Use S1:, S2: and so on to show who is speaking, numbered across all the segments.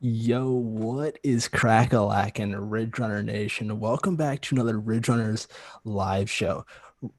S1: Yo, what is crack-a-lackin', Ridge Runner Nation? Welcome back to another Ridge Runners live show.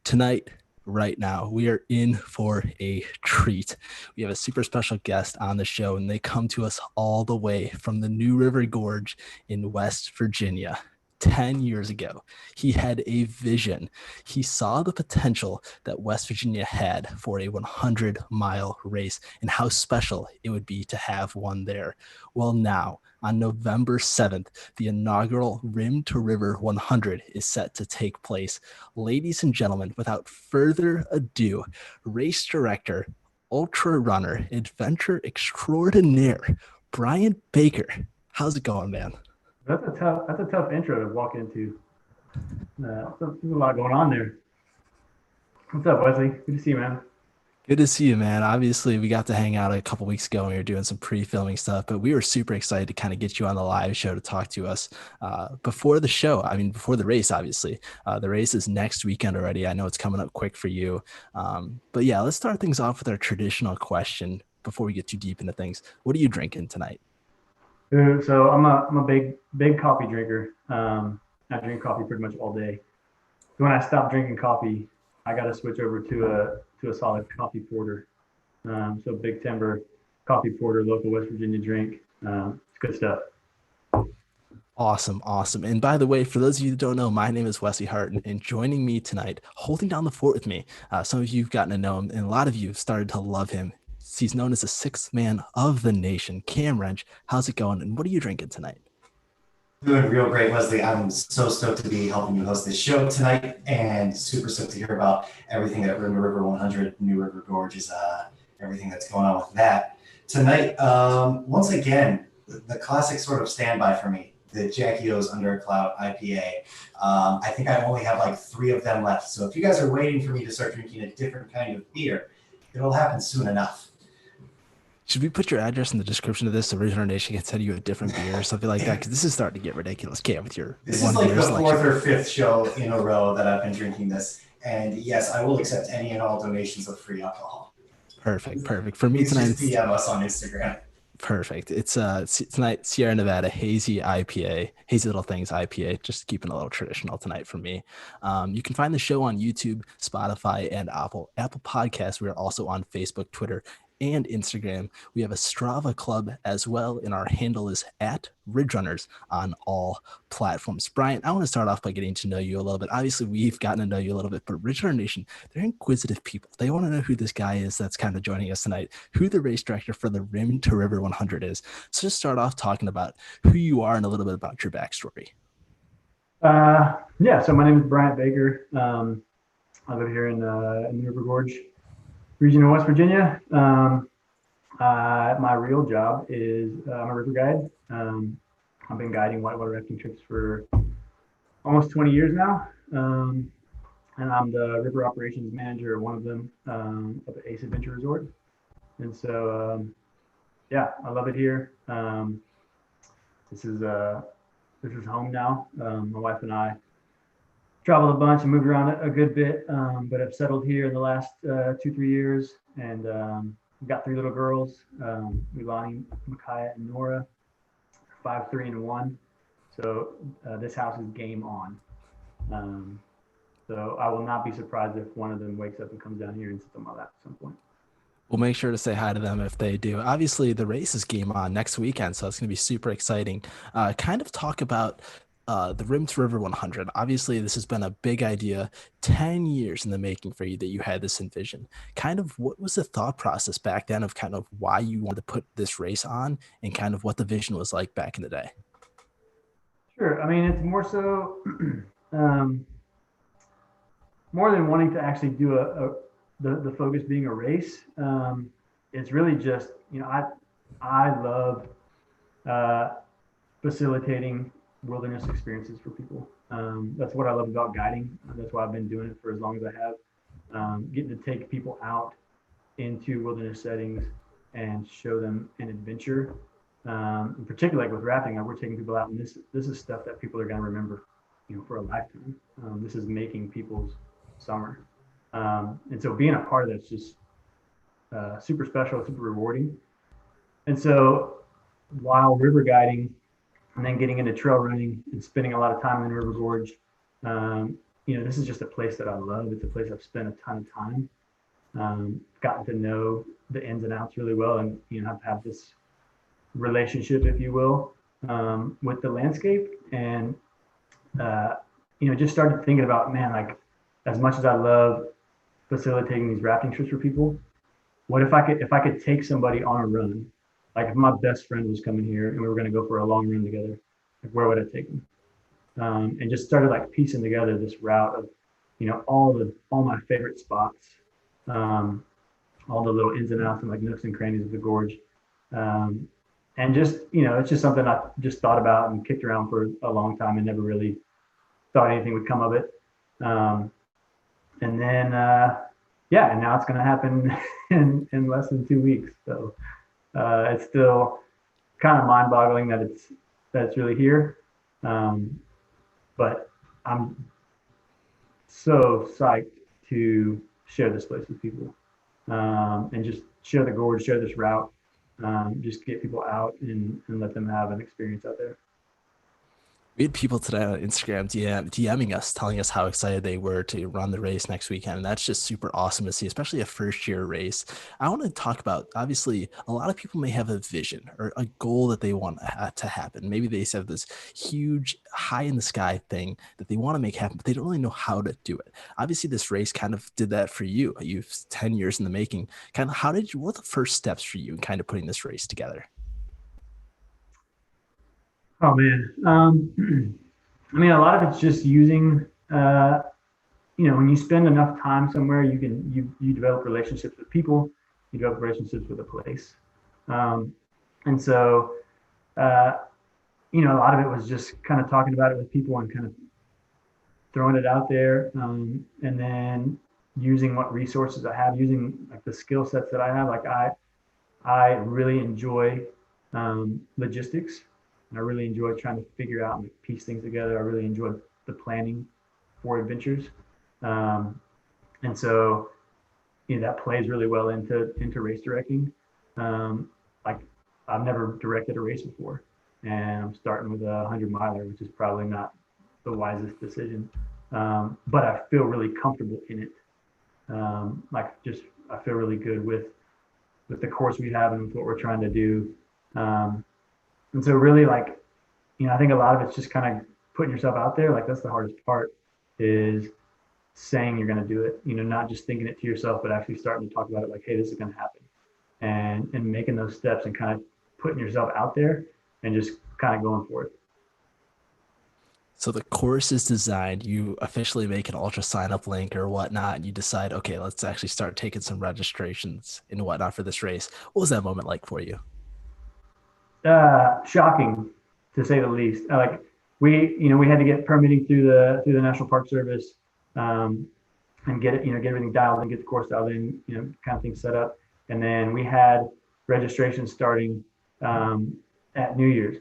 S1: Tonight, right now, we are in for a treat. We have a super special guest on the show, and they come to us all the way from the New River Gorge in West Virginia. 10 years ago, he had a vision. He saw the potential that West Virginia had for a 100-mile race and how special it would be to have one there. Well, now, on November 7th, the inaugural Rim to River 100 is set to take place. Ladies and gentlemen, without further ado, race director, ultra runner, adventure extraordinaire, Bryant Baker. How's it going, man?
S2: That's a tough intro to walk into. There's a lot going on there. What's up, Wesley? Good to see you, man.
S1: Good to see you, man. Obviously, we got to hang out a couple weeks ago and we were doing some pre-filming stuff, but we were super excited to kind of get you on the live show to talk to us before the show. I mean, before the race, obviously. The race is next weekend already. I know it's coming up quick for you. But yeah, let's start things off with our traditional question before we get too deep into things. What are you drinking tonight?
S2: So I'm a big coffee drinker. I drink coffee pretty much all day. So when I stop drinking coffee, I got to switch over to a solid coffee porter. So Big Timber coffee porter, local West Virginia drink. It's good stuff.
S1: Awesome, awesome. And by the way, for those of you that don't know, my name is Wesley Hart, and joining me tonight, holding down the fort with me, some of you have gotten to know him, and a lot of you have started to love him. He's known as the sixth man of the nation. Cam Wrench, how's it going? And what are you drinking tonight?
S3: Doing real great, Wesley. I'm so stoked to be helping you host this show tonight and super stoked to hear about everything that River 100 New River Gorge is, everything that's going on with that. Tonight, once again, the classic sort of standby for me, the Jackie O's Under a Cloud IPA. I think I only have like 3 of them left. So if you guys are waiting for me to start drinking a different kind of beer, it'll happen soon enough.
S1: Should we put your address in the description of this so Original Nation can send you a different beer or something like that? Because this is starting to get ridiculous, Cam, with your
S3: This is
S1: one
S3: like
S1: beer
S3: the
S1: selection.
S3: 4th or 5th show in a row that I've been drinking this. And yes, I will accept any and all donations of free alcohol.
S1: Perfect, perfect. For me
S3: Please
S1: tonight,
S3: just
S1: it's
S3: DM us on Instagram.
S1: perfect. It's tonight Sierra Nevada Hazy IPA, Hazy Little Things IPA. Just keeping a little traditional tonight for me. You can find the show on YouTube, Spotify, and Apple Podcasts. We are also on Facebook, Twitter, and Instagram. We have a Strava club as well, and our handle is at Ridge Runners on all platforms. Brian, I want to start off by getting to know you a little bit. Obviously, we've gotten to know you a little bit, but Ridge Runner Nation, they're inquisitive people. They want to know who this guy is that's kind of joining us tonight, who the race director for the Rim to River 100 is. So just start off talking about who you are and a little bit about your backstory.
S2: Yeah, so my name is Bryant Baker. I live here in River Gorge region of West Virginia. My real job is I'm a river guide. I've been guiding whitewater rafting trips for almost 20 years now. And I'm the river operations manager of one of them up at Ace Adventure Resort. And so, yeah, I love it here. This is home now. My wife and I traveled a bunch and moved around a good bit, but have settled here in the last 2-3 years. And we've got 3 little girls, Milani, Micaiah, and Nora, 5, 3, and 1. So this house is game on. So I will not be surprised if one of them wakes up and comes down here and sits on my lap at some point.
S1: We'll make sure to say hi to them if they do. Obviously, the race is game on next weekend, so it's going to be super exciting. Kind of talk about the Rim to River 100. Obviously, this has been a big idea, 10 years in the making for you that you had this envision. Kind of what was the thought process back then of kind of why you wanted to put this race on and kind of what the vision was like back in the day?
S2: Sure. I mean, it's more so um, more than wanting to actually do the focus being a race. It's really just, I love uh, facilitating wilderness experiences for people. That's what I love about guiding. That's why I've been doing it for as long as I have. Getting to take people out into wilderness settings and show them an adventure. In particular, like with rafting, we're taking people out, and this is stuff that people are going to remember, for a lifetime. This is making people's summer, and so being a part of that's just super special, super rewarding. And so while river guiding and then getting into trail running and spending a lot of time in River Gorge. This is just a place that I love. It's a place I've spent a ton of time, gotten to know the ins and outs really well, and have this relationship, if you will, with the landscape. And just started thinking about, man, like as much as I love facilitating these rafting trips for people, what if I could take somebody on a run? Like if my best friend was coming here and we were going to go for a long run together, like where would I take them? And just started like piecing together this route of, all my favorite spots, all the little ins and outs and like nooks and crannies of the gorge. And just, it's just something I just thought about and kicked around for a long time and never really thought anything would come of it. And then, and now it's going to happen in less than 2 weeks. So it's still kind of mind boggling that it's really here. But I'm so psyched to share this place with people, and just share the gorge, share this route, just get people out and let them have an experience out there.
S1: We had people today on Instagram DMing us, telling us how excited they were to run the race next weekend. And that's just super awesome to see, especially a first year race. I want to talk about, obviously, a lot of people may have a vision or a goal that they want to happen. Maybe they have this huge high in the sky thing that they want to make happen, but they don't really know how to do it. Obviously, this race kind of did that for you. You've 10 years in the making. Kind of what were the first steps for you in kind of putting this race together?
S2: Oh man. I mean, a lot of it's just using, when you spend enough time somewhere, you develop relationships with people, you develop relationships with a place. And so, a lot of it was just kind of talking about it with people and kind of throwing it out there. And then using what resources I have, using like the skill sets that I have. Like I really enjoy logistics. And I really enjoy trying to figure out and piece things together. I really enjoy the planning for adventures. And so, that plays really well into race directing. Like I've never directed a race before, and I'm starting with a 100-miler, which is probably not the wisest decision. But I feel really comfortable in it. I feel really good with the course we have and with what we're trying to do. And so really I think a lot of it's just kind of putting yourself out there. Like that's the hardest part, is saying you're going to do it, not just thinking it to yourself, but actually starting to talk about it like, hey, this is going to happen, and making those steps and kind of putting yourself out there and just kind of going for it.
S1: So the course is designed, you officially make an ultra sign up link or whatnot, and you decide, okay, let's actually start taking some registrations and whatnot for this race. What was that moment like for you?
S2: Shocking, to say the least. We had to get permitting through the National Park Service, and get everything dialed in, get the course dialed in, kind of things set up. And then we had registration starting at New Year's,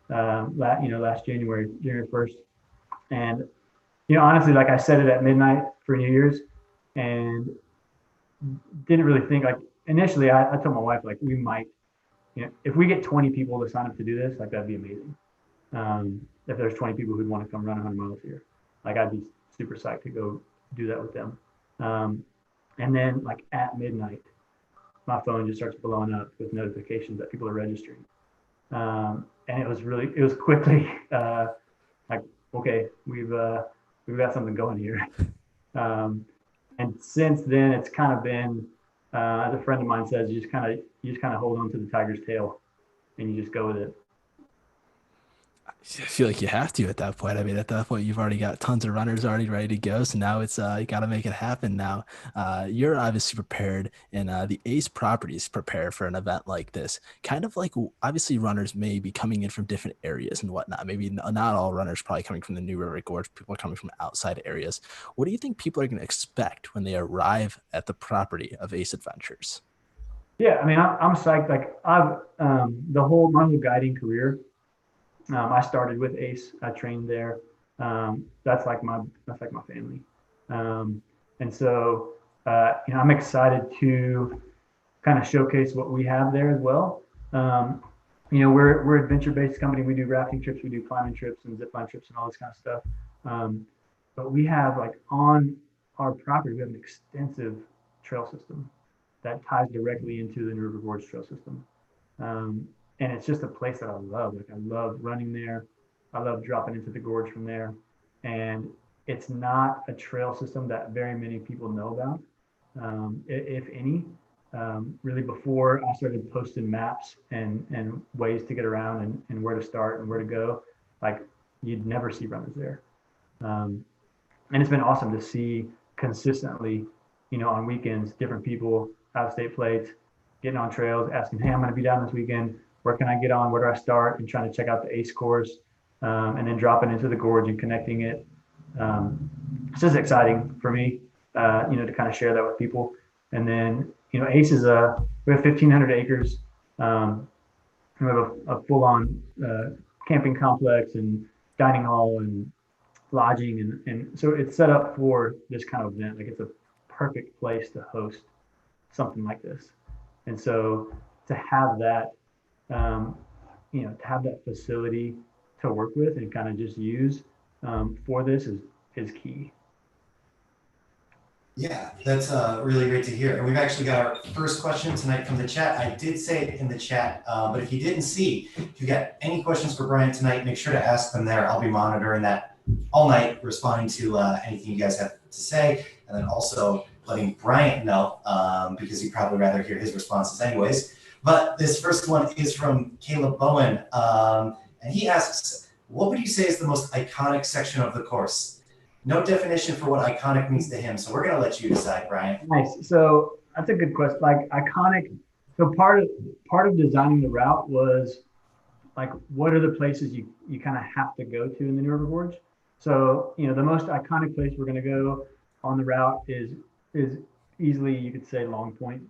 S2: last January 1st. And honestly, like I set it at midnight for New Year's, and didn't really think, like initially I told my wife, like, we might, if we get 20 people to sign up to do this, like that'd be amazing. If there's 20 people who'd want to come run 100 miles here, like I'd be super psyched to go do that with them. And then like at midnight, my phone just starts blowing up with notifications that people are registering. And it was quickly like, okay, we've got something going here. And since then, it's kind of been, as a friend of mine says, you just kind of hold on to the tiger's tail, and you just go with it.
S1: I feel like you have to at that point. I mean, at that point, you've already got tons of runners already ready to go. So now it's you got to make it happen. Now, you're obviously prepared, and the Ace properties prepare for an event like this. Kind of like, obviously, runners may be coming in from different areas and whatnot. Maybe not all runners probably coming from the New River Gorge. People are coming from outside areas. What do you think people are going to expect when they arrive at the property of Ace Adventures?
S2: Yeah, I mean, I'm psyched. Like I've my whole guiding career. I started with Ace. I trained there. That's like my family. And so I'm excited to kind of showcase what we have there as well. we're adventure-based company. We do rafting trips, we do climbing trips and zip line trips and all this kind of stuff. But we have like on our property, we have an extensive trail system that ties directly into the River Gorge trail system. And it's just a place that I love. Like I love running there. I love dropping into the gorge from there. And it's not a trail system that very many people know about, if any. Really before I started posting maps and ways to get around and where to start and where to go, like you'd never see runners there. And it's been awesome to see consistently, on weekends, different people, out of state plates, getting on trails, asking, hey, I'm going to be down this weekend. Where can I get on? Where do I start? And trying to check out the ACE course, and then dropping into the gorge and connecting it. It's just exciting for me, to kind of share that with people. And then, ACE is we have 1,500 acres. We have a full-on camping complex and dining hall and lodging. And so it's set up for this kind of event. Like it's a perfect place to host something like this. And so to have that, to have that facility to work with and kind of just use for this is key.
S3: Yeah, that's really great to hear. And we've actually got our first question tonight from the chat. I did say it in the chat, but if you didn't see, if you got any questions for Bryant tonight, make sure to ask them there. I'll be monitoring that all night, responding to anything you guys have to say, and then also letting Bryant know, because he'd probably rather hear his responses anyways. But this first one is from Caleb Bowen, and he asks, what would you say is the most iconic section of the course? No definition for what iconic means to him, so we're going to let you decide, Bryant.
S2: Nice. So that's a good question. Like iconic. So part of designing the route was like, what are the places you kind of have to go to in the River Gorge? So the most iconic place we're going to go on the route is easily, you could say, Long Point.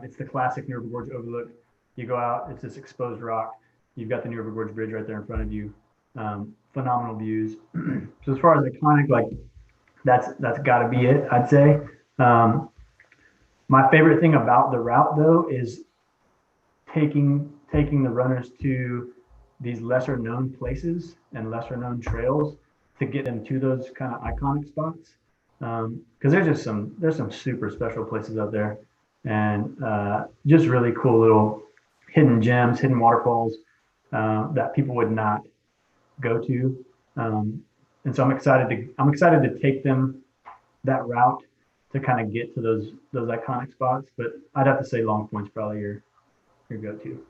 S2: It's the classic River Gorge overlook. You go out, it's this exposed rock. You've got the River Gorge Bridge right there in front of you. Phenomenal views. So as far as iconic, like that's got to be it, I'd say. My favorite thing about the route though is taking the runners to these lesser known places and lesser known trails to get them to those kind of iconic spots. Because there's some super special places out there, and just really cool little hidden gems, hidden waterfalls that people would not go to. And so I'm excited to take them that route to kind of get to those iconic spots. But I'd have to say Long Point's probably your go-to.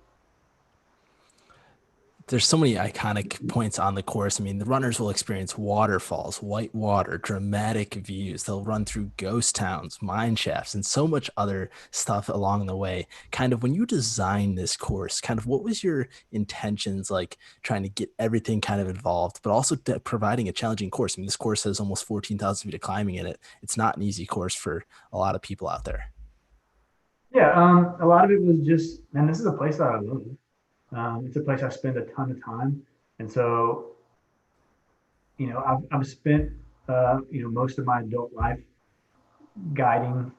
S1: There's so many iconic points on the course. I mean, the runners will experience waterfalls, white water, dramatic views. They'll run through ghost towns, mine shafts, and so much other stuff along the way. Kind of when you design this course, kind of what was your intentions, like trying to get everything kind of involved, but also providing a challenging course? I mean, this course has almost 14,000 feet of climbing in it. It's not an easy course for a lot of people out there.
S2: Yeah, a lot of it was just, and this is a place that I love. It's a place I spend a ton of time. And so, I've spent, most of my adult life guiding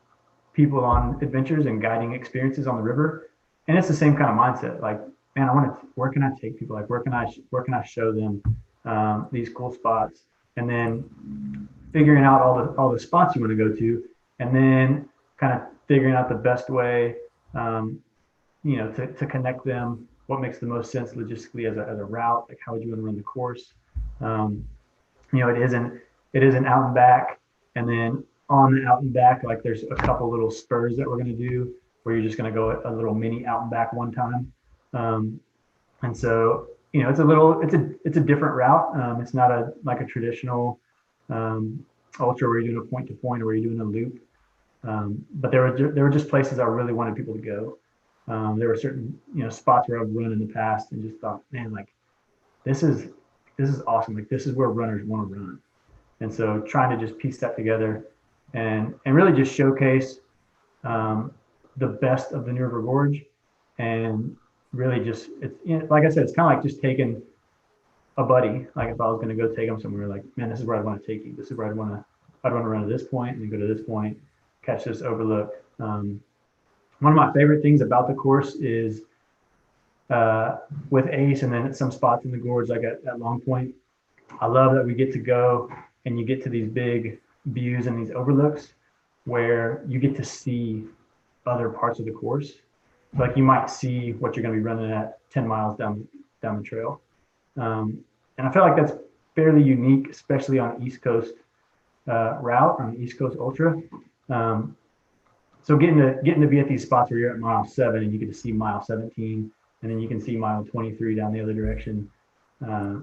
S2: people on adventures and guiding experiences on the river. And it's the same kind of mindset. Like, man, where can I take people? Like, where can I show them these cool spots? And then figuring out all the spots you want to go to, and then kind of figuring out the best way, to connect them. What makes the most sense logistically as a route? Like, how would you want to run the course? It isn't out and back, and then on the out and back, like there's a couple little spurs that we're going to do where you're just going to go a little mini out and back one time. And so, it's a different route. It's not like a traditional ultra where you're doing a point to point or where you're doing a loop. But there were just places I really wanted people to go. There were certain, spots where I've run in the past and just thought, man, like this is awesome. Like this is where runners want to run. And so trying to just piece that together and really just showcase the best of the River Gorge, and really just, it's like I said, it's kind of like just taking a buddy. Like if I was going to go take them somewhere, like, man, this is where I want to take you. This is where I'd want to run to this point and then go to this point, catch this overlook. One of my favorite things about the course is with Ace, and then at some spots in the gorge, like at Long Point. I love that we get to go and you get to these big views and these overlooks where you get to see other parts of the course. Like you might see what you're going to be running at 10 miles down the trail. And I feel like that's fairly unique, especially on East Coast route, on the East Coast Ultra. So getting to be at these spots where you're at mile 7 and you get to see mile 17, and then you can see mile 23 down the other direction.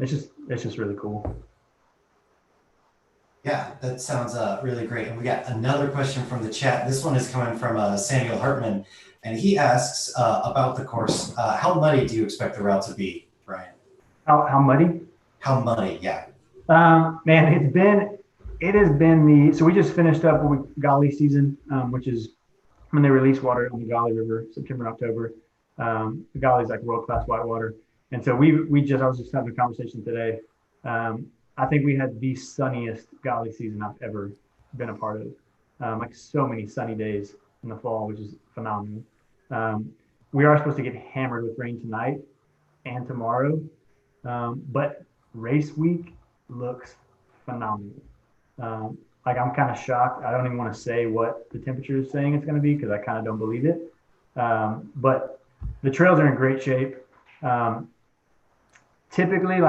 S2: It's just really cool.
S3: Yeah, that sounds really great. And we got another question from the chat. This one is coming from Samuel Hartman, and he asks about the course. How muddy do you expect the route to be, Brian?
S2: How muddy?
S3: How muddy? Yeah.
S2: Man, it has been so we just finished up with Golly season, which is when they release water on the Golly River, September, October. The Golly is like world-class whitewater. And so I was just having a conversation today. I think we had the sunniest Golly season I've ever been a part of. Like so many sunny days in the fall, which is phenomenal. We are supposed to get hammered with rain tonight and tomorrow. But race week looks phenomenal. Like I'm kind of shocked. I don't even want to say what the temperature is saying it's going to be because I kind of don't believe it. But the trails are in great shape. Typically,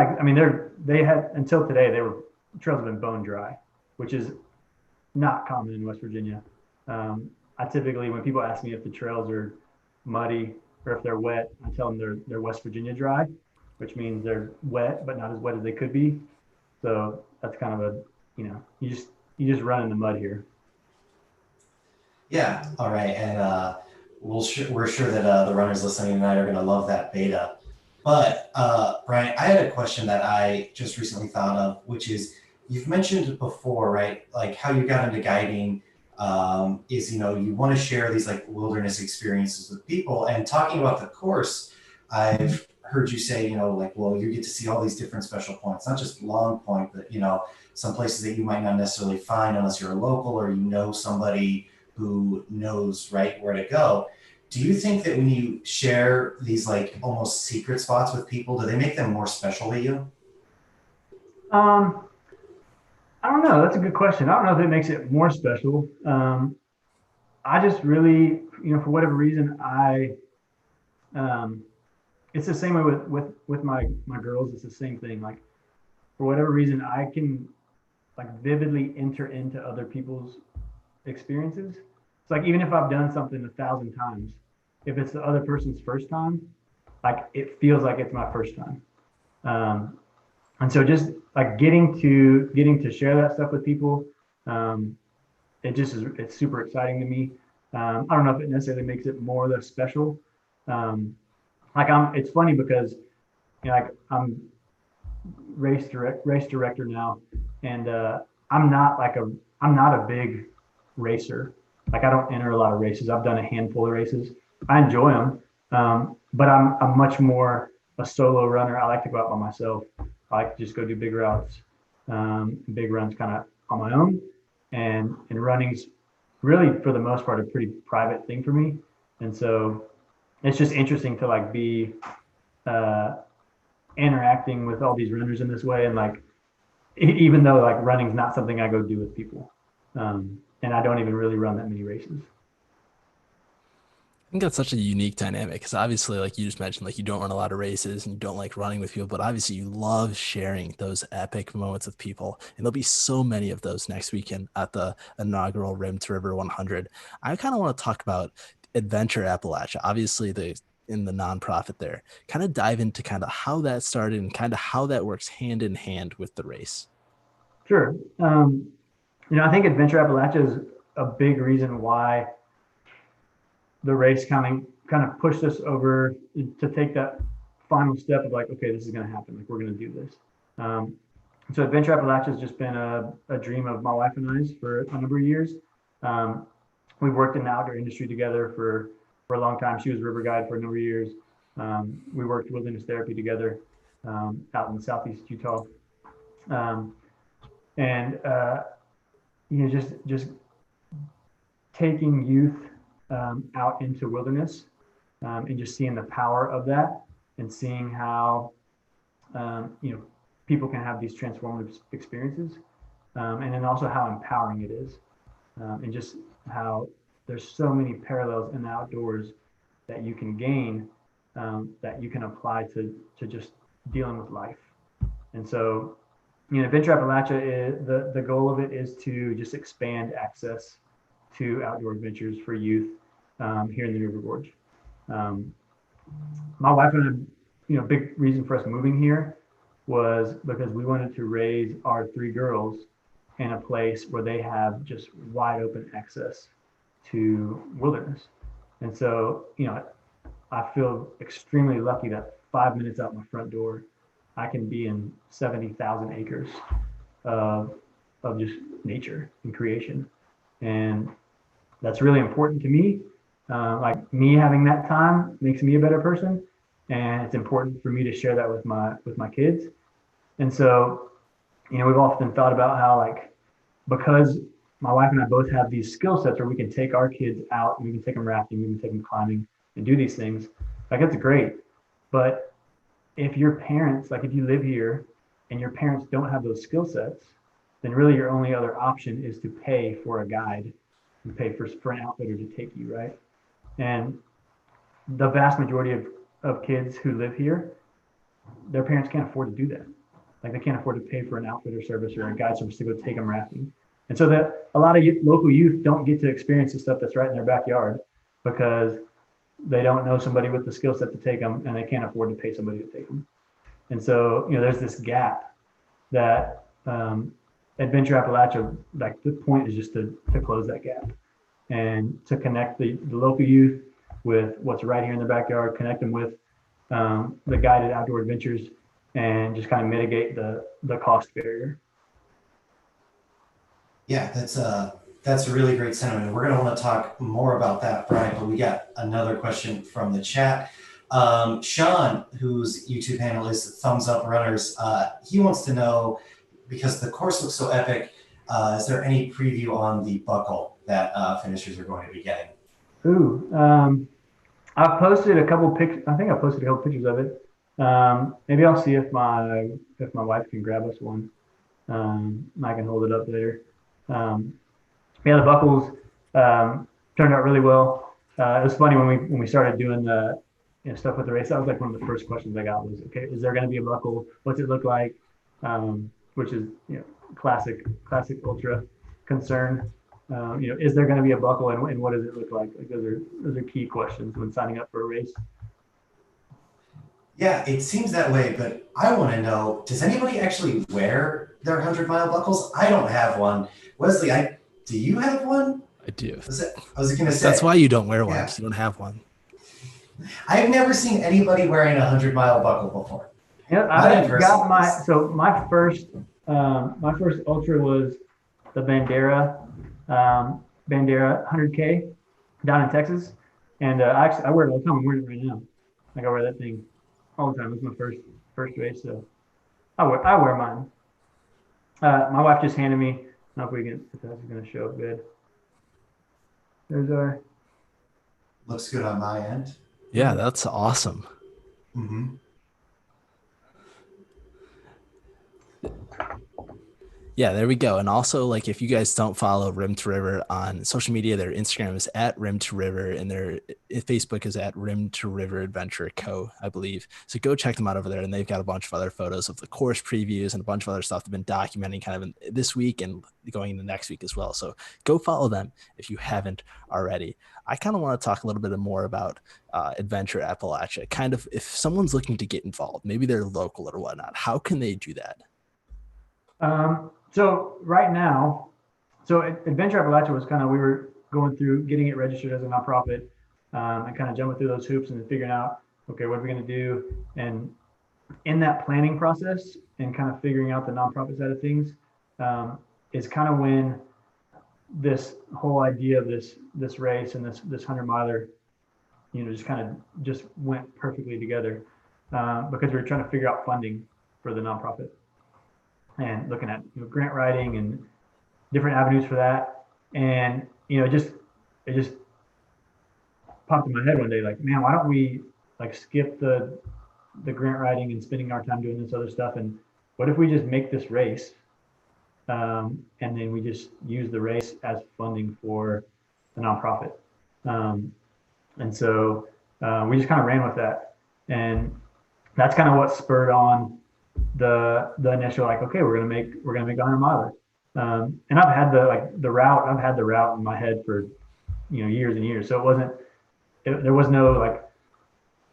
S2: they had until today, trails have been bone dry, which is not common in West Virginia. I typically, when people ask me if the trails are muddy or if they're wet, I tell them they're West Virginia dry, which means they're wet, but not as wet as they could be. So that's kind of you just run in the mud here.
S3: Yeah. All right. And we're sure that the runners listening tonight are going to love that beta. But Brian, I had a question that I just recently thought of, which is you've mentioned before, right? Like how you got into guiding is, you want to share these like wilderness experiences with people. And talking about the course, I've heard you say, well, you get to see all these different special points, not just Long Point, but, some places that you might not necessarily find unless you're a local or somebody who knows, right, where to go. Do you think that when you share these like almost secret spots with people, do they make them more special to you?
S2: I don't know. That's a good question. I don't know if it makes it more special. I just really, for whatever reason, it's the same way with my girls. It's the same thing. Like for whatever reason, I can like vividly enter into other people's experiences. It's like even if I've done something 1,000 times, if it's the other person's first time, like it feels like it's my first time. And so just like getting to share that stuff with people, it's super exciting to me. I don't know if it necessarily makes it more or less special. It's funny because I'm race director now, and I'm not a big racer. Like I don't enter a lot of races. I've done a handful of races. I enjoy them, but I'm much more a solo runner. I like to go out by myself. I like to just go do big routes, big runs kind of on my own. And running's really, for the most part, a pretty private thing for me. And so it's just interesting to like be interacting with all these runners in this way. And like, even though like running's not something I go do with people. And I don't even really run that many races.
S1: I think that's such a unique dynamic because obviously, like you just mentioned, like you don't run a lot of races and you don't like running with people, but obviously you love sharing those epic moments with people. And there'll be so many of those next weekend at the inaugural Rim to River 100. I kind of want to talk about Adventure Appalachia. Obviously, in the nonprofit there, kind of dive into kind of how that started and kind of how that works hand in hand with the race.
S2: Sure. I think Adventure Appalachia is a big reason why the race kind of pushed us over to take that final step of like, okay, this is going to happen. Like we're going to do this. So Adventure Appalachia has just been a dream of my wife and I's for a number of years. We've worked in the outdoor industry together for a long time. She was river guide for a number of years. We worked wilderness therapy together out in Southeast Utah. Just taking youth out into wilderness and just seeing the power of that and seeing how, people can have these transformative experiences. And then also how empowering it is, and just how there's so many parallels in the outdoors that you can gain, that you can apply to just dealing with life. And so, Adventure Appalachia is the goal of it is to just expand access to outdoor adventures for youth, here in the River Gorge. Um, my wife and I, big reason for us moving here was because we wanted to raise our three girls in a place where they have just wide open access to wilderness. And so, I feel extremely lucky that 5 minutes out my front door, I can be in 70,000 acres of, of just nature and creation. And that's really important to me. Like me having that time makes me a better person. And it's important for me to share that with my kids. And so, we've often thought about how, like, because my wife and I both have these skill sets where we can take our kids out and we can take them rafting, we can take them climbing and do these things. Like, that's great. But if your parents, like if you live here and your parents don't have those skill sets, then really your only other option is to pay for a guide and pay for an outfitter to take you, right? And the vast majority of kids who live here, their parents can't afford to do that. Like, they can't afford to pay for an outfitter service or a guide service to go take them rafting. And so that a lot of local youth don't get to experience the stuff that's right in their backyard because they don't know somebody with the skill set to take them, and they can't afford to pay somebody to take them. And so, there's this gap that, Adventure Appalachia, like, the point is just to close that gap and to connect the local youth with what's right here in their backyard, connect them with, the guided outdoor adventures, and just kind of mitigate the cost barrier.
S3: Yeah, that's a really great sentiment. We're going to want to talk more about that, Brian, but we got another question from the chat. Sean, whose YouTube handle is Thumbs Up Runners, he wants to know, because the course looks so epic, is there any preview on the buckle that finishers are going to be getting?
S2: Ooh, I've posted a couple pictures. I think I posted a couple pictures of it. Maybe I'll see if my wife can grab us one. I can hold it up later. Yeah, the buckles turned out really well. It was funny when we started doing the stuff with the race. That was like one of the first questions I got was, okay, is there going to be a buckle? What's it look like? Which is classic ultra concern. Is there going to be a buckle, and what does it look like? Like, those are key questions when signing up for a race.
S3: Yeah, it seems that way, but I want to know, does anybody actually wear their 100-mile buckles? I don't have one. Wesley, do you have one?
S1: I do.
S3: I was going to say.
S1: That's why you don't wear one, because you don't have one.
S3: I've never seen anybody wearing a 100-mile buckle before.
S2: Yeah, I got my first ultra was the Bandera 100K down in Texas, and I wear it all the time. I'm wearing it right now. Like, I wear that thing all the time. It was my first race, so I wear mine. My wife just handed me. I don't know if that's going to show up good. There's our.
S3: Looks good on my end.
S1: Yeah, that's awesome.
S3: Mm-hmm.
S1: Yeah, there we go. And also, like, if you guys don't follow Rim to River on social media, their Instagram is at Rim to River, and their Facebook is at Rim to River Adventure Co., I believe. So go check them out over there. And they've got a bunch of other photos of the course previews and a bunch of other stuff they've been documenting kind of in this week and going into next week as well. So go follow them if you haven't already. I kind of want to talk a little bit more about Adventure Appalachia. Kind of, if someone's looking to get involved, maybe they're local or whatnot, how can they do that?
S2: So right now, Adventure Appalachia was kind of, we were going through getting it registered as a nonprofit, and kind of jumping through those hoops and then figuring out, okay, what are we going to do? And in that planning process and kind of figuring out the nonprofit side of things, is kind of when this whole idea of this race and this 100-miler, just kind of just went perfectly together, because we were trying to figure out funding for the nonprofit and looking at grant writing and different avenues for that. And it just popped in my head one day, like, man, why don't we like skip the the grant writing and spending our time doing this other stuff. And what if we just make this race, and then we just use the race as funding for the nonprofit? And so we just kind of ran with that, and that's kind of what spurred on the initial, like, okay, we're gonna make a 100-miler. And I've had the route in my head for years and years. So there was no like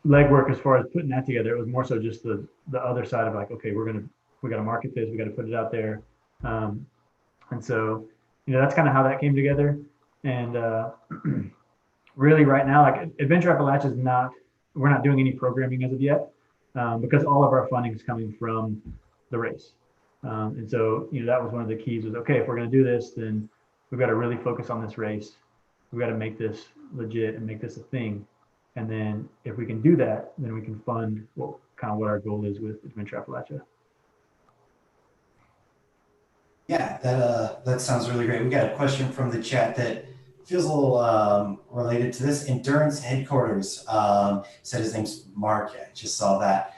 S2: legwork as far as putting that together. It was more so just the other side of like, okay, we got to market this, we got to put it out there. And so that's kind of how that came together. And really right now, like Adventure Appalachia we're not doing any programming as of yet, because all of our funding is coming from the race. And so that was one of the keys, was, okay, if we're going to do this, then we've got to really focus on this race. We've got to make this legit and make this a thing. And then if we can do that, then we can fund what our goal is with Adventure Appalachia.
S3: Yeah, that sounds really great. We got a question from the chat that feels a little related to this. Endurance Headquarters said his name's Mark. I just saw that.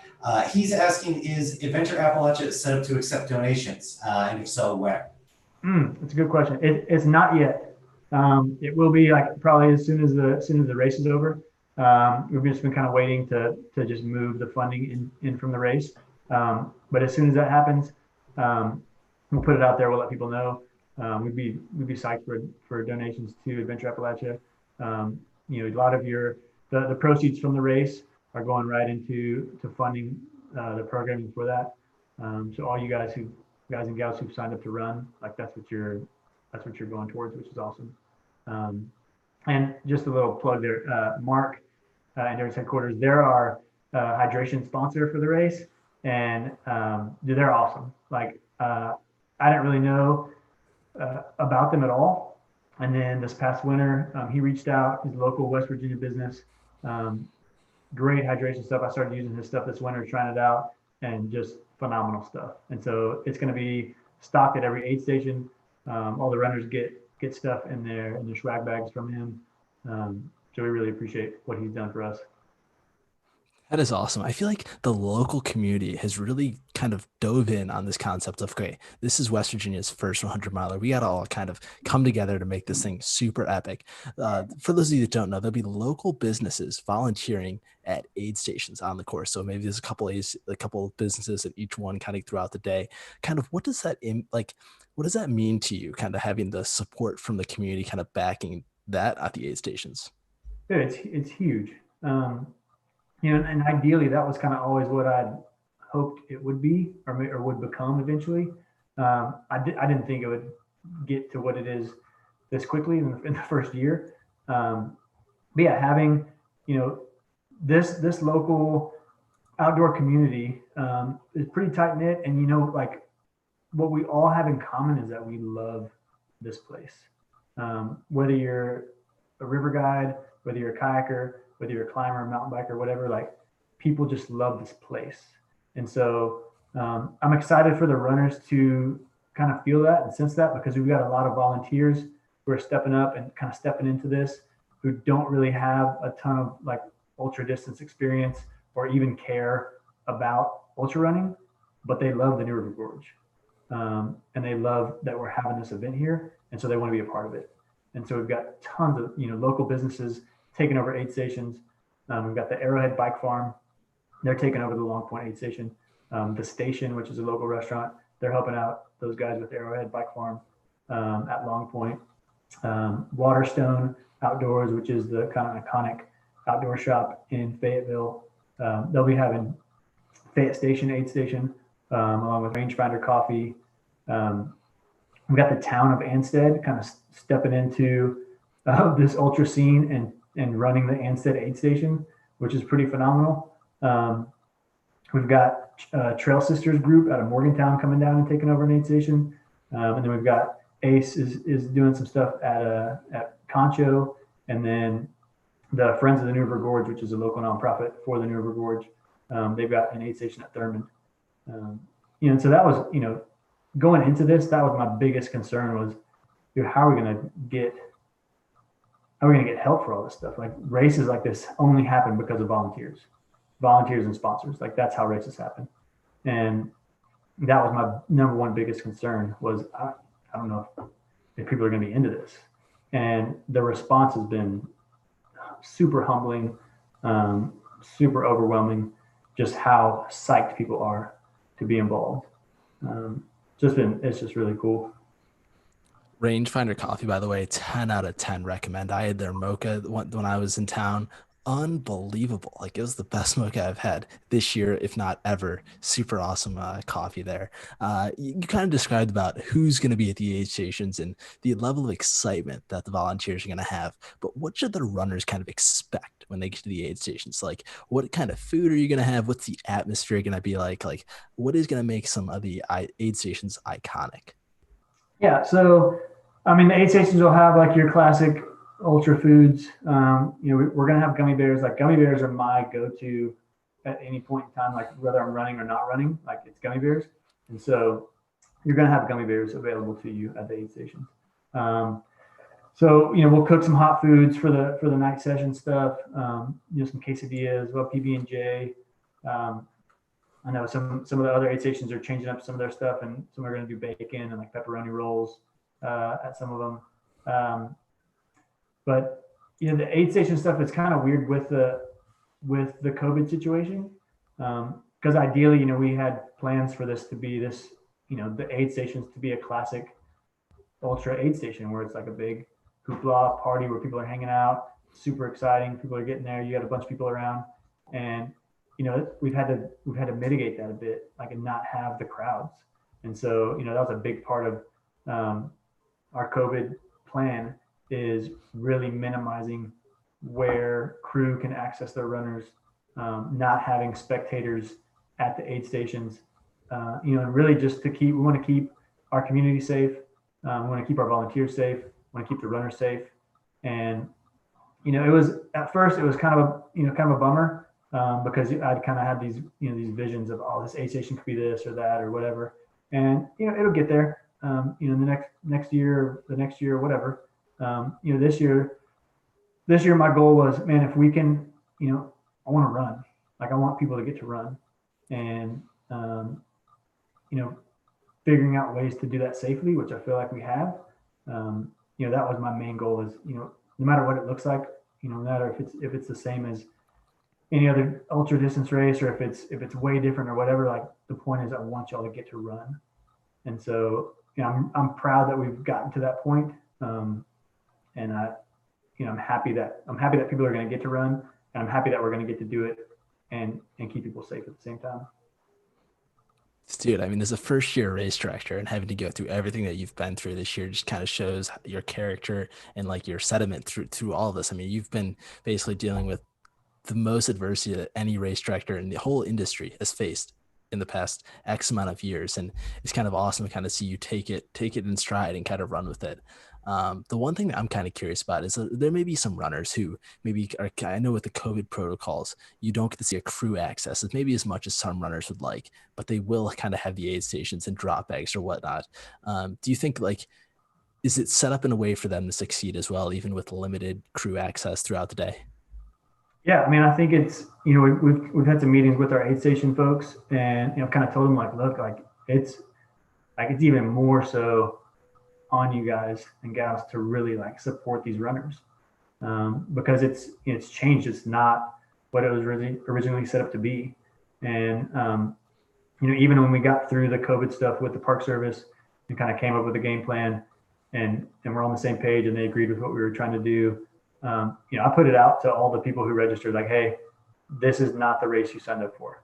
S3: He's asking, is Adventure Appalachia set up to accept donations? And if so, where?
S2: That's a good question. It's not yet. It will be like probably as soon as the race is over. We've just been kind of waiting to just move the funding in from the race. But as soon as that happens, we'll put it out there. We'll let people know. We'd be psyched for donations to Adventure Appalachia. A lot of the proceeds from the race are going right into funding the programming for that. So all you guys and gals who've signed up to run, like that's what you're going towards, which is awesome. And just a little plug there, Mark, Endurance Headquarters, they're our hydration sponsor for the race, and they're awesome. Like I didn't really know about them at all, and then this past winter, he reached out, his local West Virginia business, great hydration stuff. I started using his stuff this winter, trying it out, and just phenomenal stuff. And so it's going to be stocked at every aid station. All the runners get stuff in their swag bags from him. So we really appreciate what he's done for us.
S1: That is awesome. I feel like the local community has really kind of dove in on this concept of, okay, this is West Virginia's first 100-miler. We got to all kind of come together to make this thing super epic. For those of you that don't know, there'll be local businesses volunteering at aid stations on the course. So maybe there's a couple of businesses at each one kind of throughout the day. Kind of what does that mean to you, kind of having the support from the community kind of backing that at the aid stations?
S2: Yeah, it's huge. And ideally that was kind of always what I'd hoped it would be, or would become eventually. I didn't think it would get to what it is this quickly in the first year. But yeah, having this local outdoor community is pretty tight knit, and like what we all have in common is that we love this place. Whether you're a river guide, whether you're a kayaker, whether you're a climber, mountain biker, whatever, like people just love this place. And so I'm excited for the runners to kind of feel that and sense that, because we've got a lot of volunteers who are stepping up and kind of stepping into this, who don't really have a ton of like ultra distance experience or even care about ultra running, but they love the New River Gorge. And they love that we're having this event here. And so they want to be a part of it. And so we've got tons of, local businesses taking over aid stations. We've got the Arrowhead Bike Farm. They're taking over the Long Point aid station. The Station, which is a local restaurant, they're helping out those guys with Arrowhead Bike Farm at Long Point. Waterstone Outdoors, which is the kind of iconic outdoor shop in Fayetteville. They'll be having Fayette Station aid station, along with Rangefinder Coffee. We've got the town of Ansted kind of stepping into this ultra scene and running the Ansted aid station, which is pretty phenomenal. We've got Trail Sisters group out of Morgantown coming down and taking over an aid station. And then we've got Ace is doing some stuff at Concho. And then the Friends of the New River Gorge, which is a local nonprofit for the New River Gorge. They've got an aid station at Thurmond. And so that was, going into this, that was my biggest concern was, how are we going to get help for all this stuff? Like races like this only happen because of volunteers. volunteers and sponsors. Like that's how races happen. And that was my number one biggest concern was I don't know if people are going to be into this. And the response has been super humbling, super overwhelming, just how psyched people are to be involved. It's just really cool.
S1: Rangefinder Coffee, by the way, 10 out of 10 recommend. I had their mocha when I was in town. Unbelievable. Like it was the best mocha I've had this year, if not ever. Super awesome coffee there. You kind of described about who's going to be at the aid stations and the level of excitement that the volunteers are going to have. But what should the runners kind of expect when they get to the aid stations? Like what kind of food are you going to have? What's the atmosphere going to be like? Like what is going to make some of the aid stations iconic?
S2: Yeah. So, I mean, the aid stations will have like your classic ultra foods. We're going to have gummy bears. Like gummy bears are my go-to at any point in time, like whether I'm running or not running, like it's gummy bears. And so you're going to have gummy bears available to you at the aid stations. So, we'll cook some hot foods for the night session stuff. Some quesadillas, well, PB&J. I know some of the other aid stations are changing up some of their stuff, and some are going to do bacon and like pepperoni rolls at some of them. But the aid station stuff is kind of weird with the COVID situation, because ideally, we had plans for this to be this, the aid stations to be a classic ultra aid station where it's like a big hoopla party where people are hanging out, super exciting. People are getting there. You got a bunch of people around, and we've had to mitigate that a bit, like, and not have the crowds. And so that was a big part of our COVID plan, is really minimizing where crew can access their runners, not having spectators at the aid stations, and really just we want to keep our community safe. We want to keep our volunteers safe. We want to keep the runners safe. And, at first it was kind of a bummer, because I'd kind of had these visions of, oh, this aid station could be this or that or whatever. And, it'll get there, the next year, the next year, whatever. This year my goal was, man, if we can, I want to run. Like I want people to get to run, and, figuring out ways to do that safely, which I feel like we have. That was my main goal, is, no matter what it looks like, no matter if it's the same as any other ultra distance race, or if it's way different or whatever, like the point is I want y'all to get to run. And so, I'm proud that we've gotten to that point. And I'm happy that people are going to get to run, and I'm happy that we're going to get to do it and keep people safe at the same time.
S1: Dude, I mean, as a first year race director and having to go through everything that you've been through this year just kind of shows your character and like your sediment through all of this. I mean, you've been basically dealing with the most adversity that any race director in the whole industry has faced in the past X amount of years. And it's kind of awesome to kind of see you take it in stride and kind of run with it. The one thing that I'm kind of curious about is there may be some runners who maybe I know with the COVID protocols, you don't get to see a crew access maybe as much as some runners would like, but they will kind of have the aid stations and drop bags or whatnot. Do you think, like, is it set up in a way for them to succeed as well, even with limited crew access throughout the day?
S2: Yeah, I mean, I think it's, we've had some meetings with our aid station folks, and kind of told them, like, look, like it's even more so on you guys and gals to really like support these runners, because it's changed. It's not what it was originally set up to be. And even when we got through the COVID stuff with the Park Service and kind of came up with a game plan, and we're on the same page, and they agreed with what we were trying to do. I put it out to all the people who registered, like, hey, this is not the race you signed up for.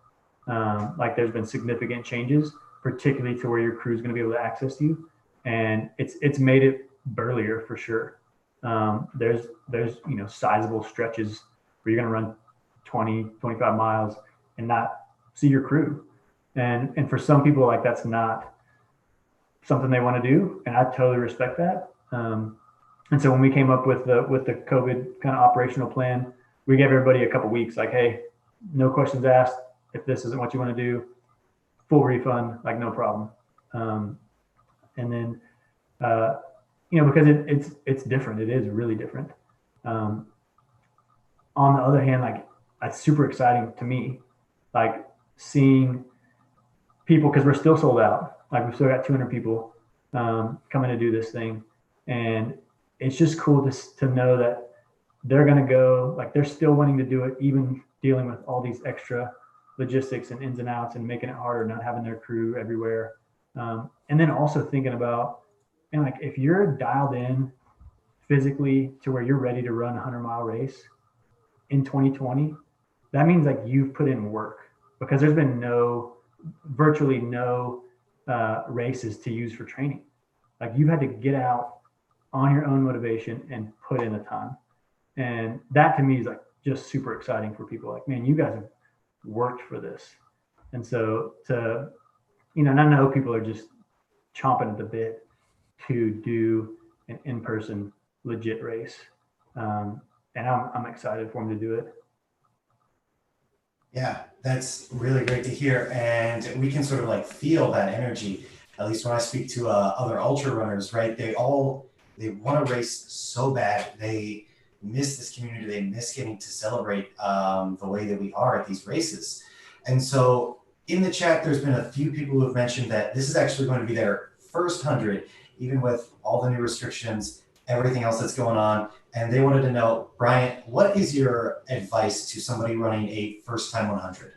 S2: Like, there's been significant changes, particularly to where your crew is going to be able to access you. And it's made it burlier for sure. There's sizable stretches where you're going to run 20, 25 miles and not see your crew. And for some people, like, that's not something they want to do. And I totally respect that. And so when we came up with the COVID kind of operational plan, we gave everybody a couple weeks, like, hey, no questions asked. If this isn't what you want to do, full refund, like, no problem. And then, because it's different. It is really different. On the other hand, like, it's super exciting to me, like seeing people, because we're still sold out. Like we've still got 200 people coming to do this thing, and it's just cool to know that they're going to go, like they're still wanting to do it, even dealing with all these extra logistics and ins and outs and making it harder, not having their crew everywhere. And then also thinking about, and like if you're dialed in physically to where you're ready to run a 100-mile race in 2020, that means like you've put in work, because there's been virtually no races to use for training. Like you had to get out on your own motivation and put in the time. And that to me is like just super exciting for people. Like, man, you guys have worked for this. And so and I know people are just chomping at the bit to do an in-person legit race. And I'm excited for them to do it.
S3: Yeah, that's really great to hear. And we can sort of like feel that energy, at least when I speak to other ultra runners, right? They want to race so bad. They miss this community. They miss getting to celebrate the way that we are at these races. And so in the chat, there's been a few people who have mentioned that this is actually going to be their first 100, even with all the new restrictions, everything else that's going on. And they wanted to know, Bryant, what is your advice to somebody running a first time 100?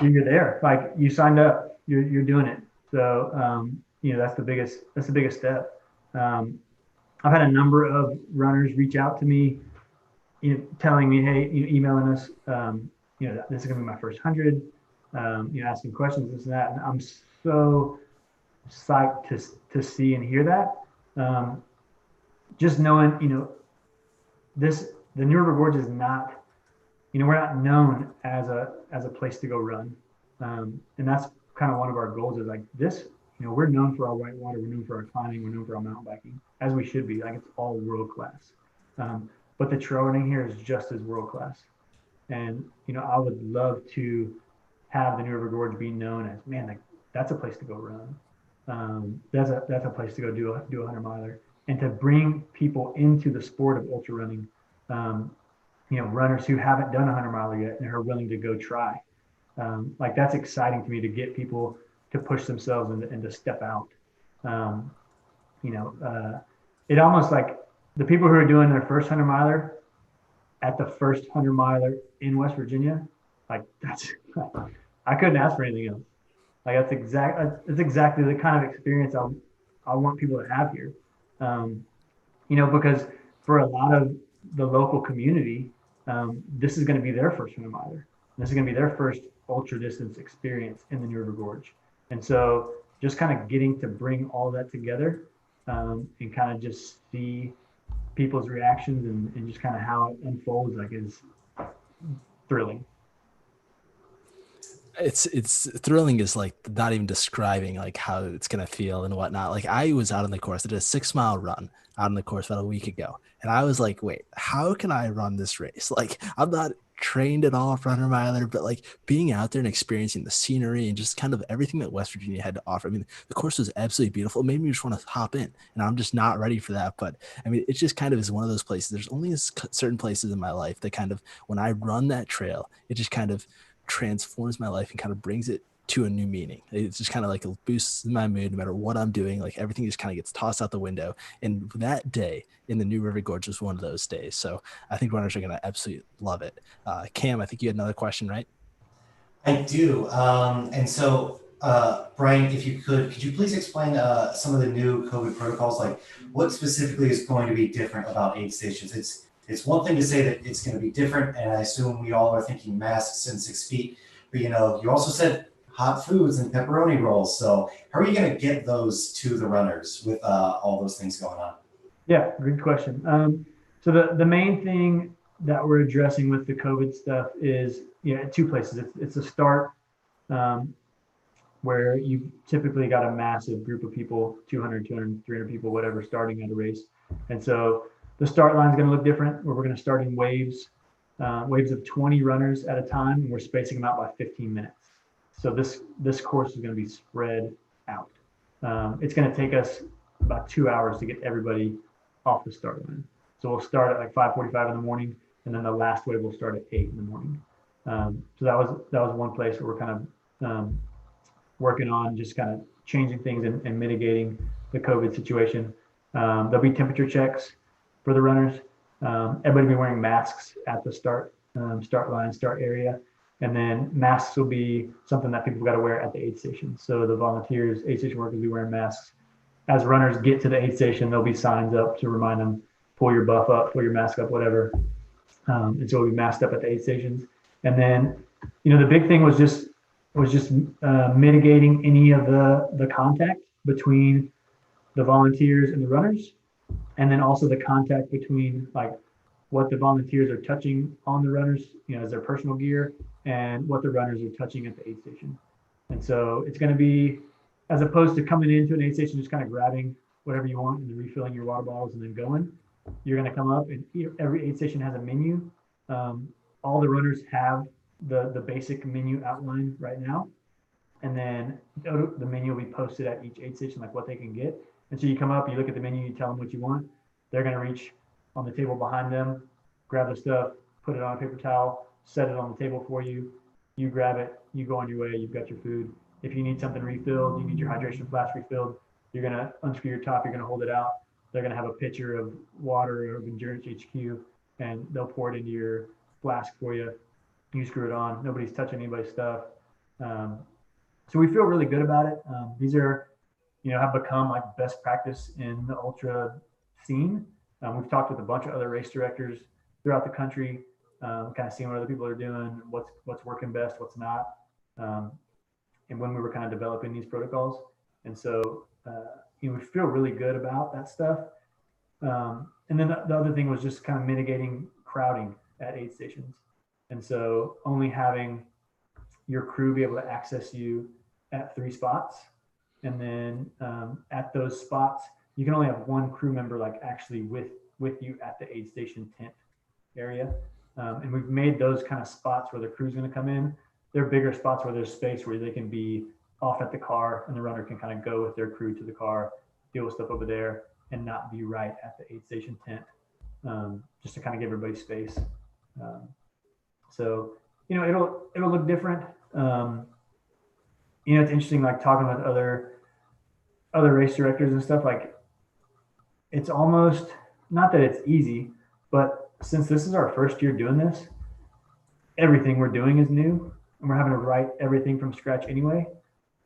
S2: You're there, like you signed up, you're doing it. So, that's the biggest step. I've had a number of runners reach out to me, telling me, hey, emailing us, this is going to be my first 100, asking questions, this and that. And I'm so psyched to see and hear that. Just knowing, the New River Gorge is not, we're not known as a place to go run. And that's kind of one of our goals is like this, we're known for our whitewater, we're known for our climbing, we're known for our mountain biking, as we should be. Like it's all world class. But the trail running here is just as world class. And, I would love to have the New River Gorge be known as, man, like that's a place to go run. That's a place to go do a 100-miler. And to bring people into the sport of ultra running, runners who haven't done a 100-miler yet and are willing to go try. Like that's exciting to me, to get people to push themselves and to step out. It almost like the people who are doing their first 100-miler at the first 100-miler in West Virginia, like I couldn't ask for anything else. Like that's exactly the kind of experience I want people to have here. Because for a lot of the local community, this is going to be their first 100-miler. This is going to be their first ultra distance experience in the New River Gorge. And so just kind of getting to bring all that together and kind of just see people's reactions and just kind of how it unfolds, like is thrilling.
S1: It's thrilling is like not even describing like how it's gonna feel and whatnot. Like I was out on the course, I did a 6-mile run out on the course about a week ago, and I was like, wait, how can I run this race? Like I'm not trained at all for 100-miler, but like being out there and experiencing the scenery and just kind of everything that West Virginia had to offer. I mean, the course was absolutely beautiful. It made me just want to hop in, and I'm just not ready for that. But I mean, it just kind of is one of those places. There's only certain places in my life that kind of, when I run that trail, it just kind of transforms my life and kind of brings it to a new meaning. It's just kind of like it boosts my mood no matter what I'm doing. Like everything just kind of gets tossed out the window. And that day in the New River Gorge was one of those days. So I think runners are going to absolutely love it. Cam, I think you had another question, right?
S3: I do. And so, Brian, if you could you please explain some of the new COVID protocols? Like what specifically is going to be different about aid stations? It's one thing to say that it's going to be different, and I assume we all are thinking masks and 6 feet, but you also said hot foods and pepperoni rolls. So how are you going to get those to the runners with all those things going on?
S2: Yeah, good question. So the main thing that we're addressing with the COVID stuff is, two places. It's a start where you typically got a massive group of people, 200, 300 people, whatever, starting at a race. And so the start line is going to look different, where we're going to start in waves of 20 runners at a time, and we're spacing them out by 15 minutes. So this course is going to be spread out. It's going to take us about 2 hours to get everybody off the start line. So we'll start at like 5:45 in the morning, and then the last wave will start at 8 in the morning. So that was one place where we're kind of working on just kind of changing things and mitigating the COVID situation. There'll be temperature checks for the runners. Everybody will be wearing masks at the start line, start area. And then masks will be something that people got to wear at the aid station. So the volunteers, aid station workers, will be wearing masks. As runners get to the aid station, there'll be signs up to remind them, pull your buff up, pull your mask up, whatever. And so we'll be masked up at the aid stations. And then, the big thing was just mitigating any of the contact between the volunteers and the runners, and then also the contact between like what the volunteers are touching on the runners, as their personal gear, and what the runners are touching at the aid station. And so it's going to be, as opposed to coming into an aid station just kind of grabbing whatever you want and then refilling your water bottles and then going, you're going to come up and every aid station has a menu. All the runners have the basic menu outline right now, and then the menu will be posted at each aid station, like what they can get. And so you come up, you look at the menu, you tell them what you want. They're going to reach on the table behind them, grab the stuff, put it on a paper towel, set it on the table for you. You grab it, you go on your way, you've got your food. If you need something refilled, you need your hydration flask refilled, you're going to unscrew your top, you're going to hold it out. They're going to have a pitcher of water of Endurance HQ, and they'll pour it into your flask for you. You screw it on. Nobody's touching anybody's stuff. So we feel really good about it. These are, have become like best practice in the ultra scene. We've talked with a bunch of other race directors throughout the country, kind of seeing what other people are doing, what's working best, what's not, and when we were kind of developing these protocols. And so, we feel really good about that stuff. And then the other thing was just kind of mitigating crowding at aid stations. And so only having your crew be able to access you at 3 spots. And then at those spots, you can only have one crew member like actually with you at the aid station tent area. And we've made those kind of spots where the crew's going to come in. They're bigger spots where there's space where they can be off at the car and the runner can kind of go with their crew to the car, deal with stuff over there, and not be right at the aid station tent, just to kind of give everybody space. So, it'll look different. It's interesting, like talking with other race directors and stuff, like it's almost not that it's easy, but since this is our first year doing this, everything we're doing is new and we're having to write everything from scratch anyway.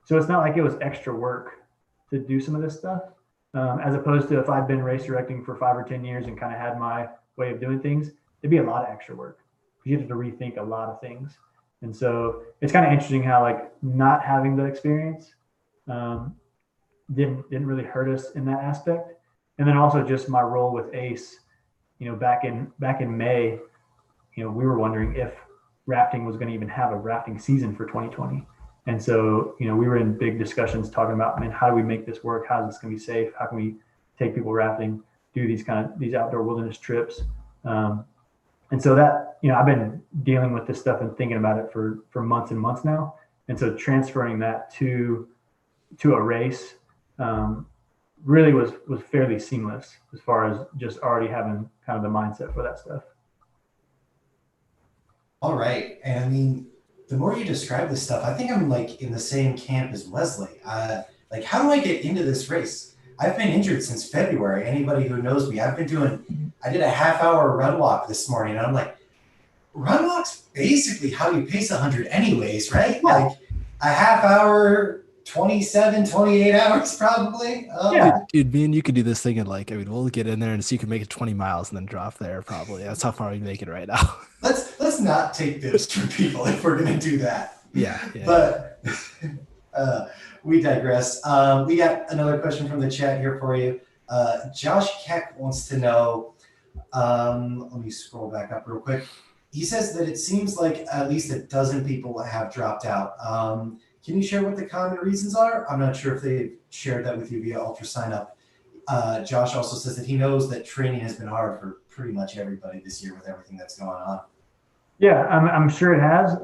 S2: So it's not like it was extra work to do some of this stuff. As opposed to if I'd been race directing for 5 or 10 years and kind of had my way of doing things, it'd be a lot of extra work. You have to rethink a lot of things. And so it's kind of interesting how like not having the experience didn't really hurt us in that aspect. And then also just my role with ACE, back in May, we were wondering if rafting was going to even have a rafting season for 2020. And so, we were in big discussions talking about, how do we make this work? How is this going to be safe? How can we take people rafting, do these outdoor wilderness trips? And so that, I've been dealing with this stuff and thinking about it for months and months now. And so transferring that to a race really was fairly seamless as far as just already having kind of the mindset for that stuff.
S3: All right. And the more you describe this stuff, I think I'm like in the same camp as Wesley. Like, how do I get into this race? I've been injured since February. Anybody who knows me, I did a half-hour run walk this morning, and I'm like, run walk's basically how you pace 100 anyways, right? Like a half hour, 27, 28 hours probably.
S1: Yeah. Dude, me and you could do this thing in we'll get in there and so you can make it 20 miles and then drop there probably. That's how far we make it right now.
S3: Let's not take this from people if we're going to do that.
S1: Yeah.
S3: But we digress. We got another question from the chat here for you. Josh Keck wants to know, let me scroll back up real quick. He says that it seems like at least a dozen people have dropped out. Can you share what the common reasons are? I'm not sure if they've shared that with you via Ultra Sign Up. Josh also says that he knows that training has been hard for pretty much everybody this year with everything that's going on.
S2: Yeah, I'm sure it has.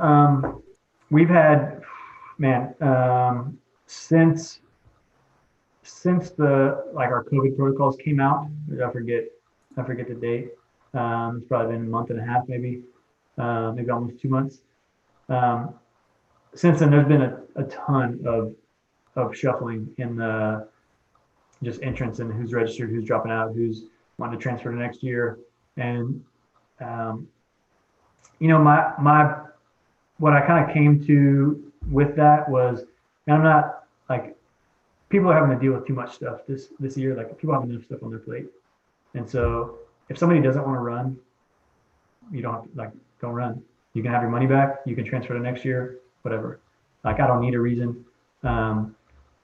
S2: We've had, since the our COVID protocols came out, I forget the date. It's probably been a month and a half, maybe almost 2 months. Since then, there's been a ton of shuffling in the just entrance and who's registered, who's dropping out, who's wanting to transfer to next year. And, um, my what I kind of came to with that was, and I'm not like, people are having to deal with too much stuff this year. Like, people have enough stuff on their plate. And so if somebody doesn't want to run, you don't have to, like, don't run. You can have your money back. You can transfer to next year, whatever. Like, I don't need a reason. Um,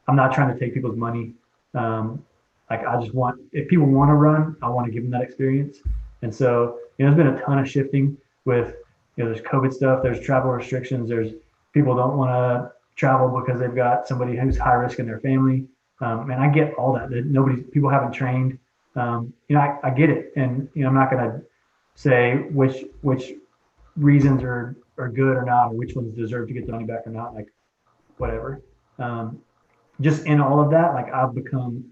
S2: I'm not trying to take people's money. Like, I just want, if people want to run, I want to give them that experience. And so, there's been a ton of shifting with, there's COVID stuff, there's travel restrictions, there's people don't want to travel because they've got somebody who's high risk in their family. And I get all that. People haven't trained. I get it. And, I'm not going to say which reasons are good or not, or which ones deserve to get the money back or not, like, whatever. Just in all of that, like, I've become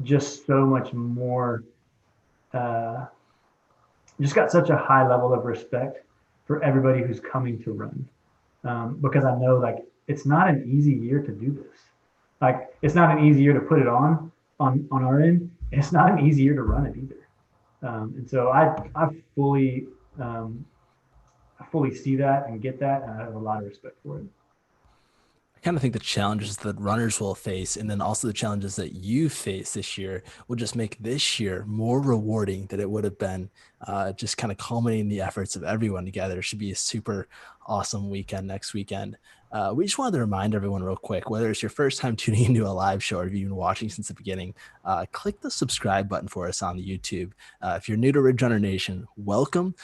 S2: just so much more, just got such a high level of respect for everybody who's coming to run. Because I know, like, it's not an easy year to do this. Like, it's not an easy year to put it on our end. It's not an easy year to run it either. And so I fully, I fully see that and get that, and I have a lot of respect for it.
S1: I kind of think the challenges that runners will face, and then also the challenges that you face this year, will just make this year more rewarding than it would have been. Just kind of culminating the efforts of everyone together. It should be a super awesome weekend next weekend. We just wanted to remind everyone real quick, whether it's your first time tuning into a live show or if you've been watching since the beginning, click the subscribe button for us on the YouTube. If you're new to Ridge Runner Nation, welcome.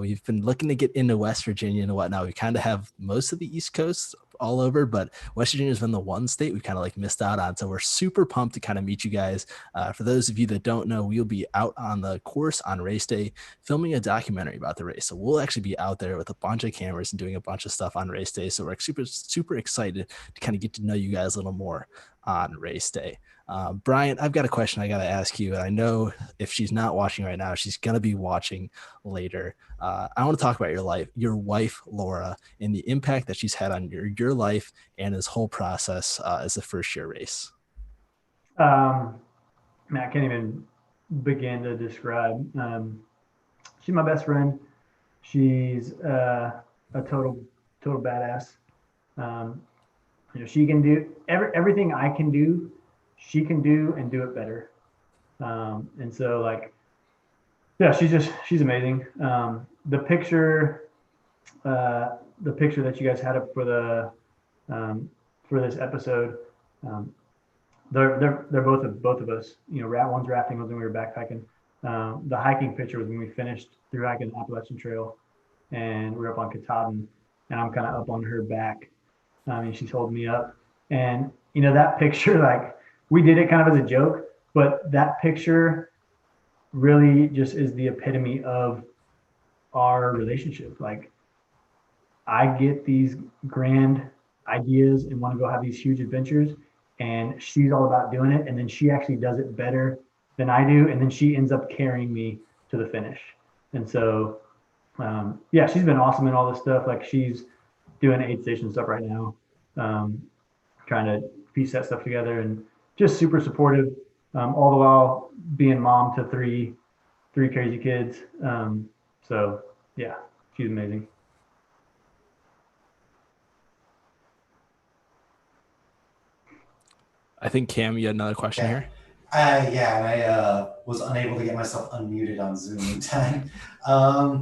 S1: We've been looking to get into West Virginia and whatnot. We kind of have most of the East Coast all over, but West Virginia has been the one state we kind of like missed out on. So we're super pumped to kind of meet you guys. For those of you that don't know, we'll be out on the course on race day filming a documentary about the race. So we'll actually be out there with a bunch of cameras and doing a bunch of stuff on race day. So we're super excited to kind of get to know you guys a little more on race day. Bryant, I've got a question I got to ask you. And I know if she's not watching right now, she's going to be watching later. I want to talk about your wife, Laura, and the impact that she's had on your life and this whole process as a first year race.
S2: Man, I can't even begin to describe. She's my best friend. She's a total badass. She can do everything I can do. She can do and do it better. And so, like, yeah, she's amazing. The picture that you guys had up for this episode, they're both of us. One's rafting, one's when we were backpacking. The hiking picture was when we finished through hiking the Appalachian Trail, and we were up on Katahdin, and I'm kind of up on her back. She's holding me up, and that picture, like, we did it kind of as a joke, but that picture really just is the epitome of our relationship. Like, I get these grand ideas and want to go have these huge adventures, and she's all about doing it, and then she actually does it better than I do, and then she ends up carrying me to the finish. And so, yeah, she's been awesome in all this stuff. Like, she's doing aid station stuff right now, trying to piece that stuff together, and just super supportive, all the while being mom to three crazy kids. So yeah, she's amazing.
S1: I think Cam, you had another question here.
S3: Yeah, and I was unable to get myself unmuted on Zoom in time.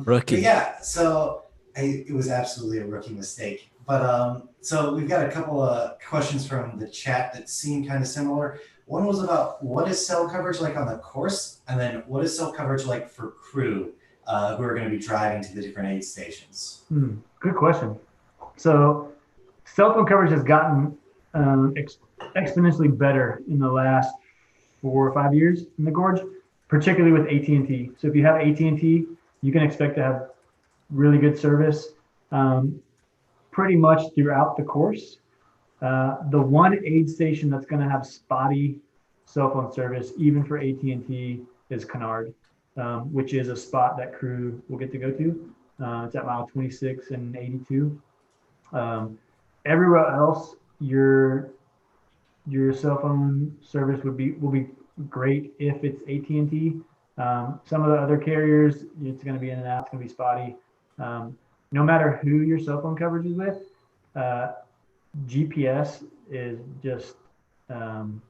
S1: Rookie.
S3: Yeah, so it was absolutely a rookie mistake. But so we've got a couple of questions from the chat that seem kind of similar. One was about what is cell coverage like on the course, and then what is cell coverage like for crew who are going to be driving to the different aid stations?
S2: Good question. So cell phone coverage has gotten exponentially better in the last 4 or 5 years in the gorge, particularly with AT&T. So if you have AT&T, you can expect to have really good service pretty much throughout the course. The one aid station that's going to have spotty cell phone service, even for AT&T, is Kennard, which is a spot that crew will get to go to. It's at mile 26 and 82. Everywhere else, your cell phone service will be great if it's AT&T. Some of the other carriers, it's going to be in and out. It's going to be spotty. No matter who your cell phone coverage is with, uh, GPS is just um,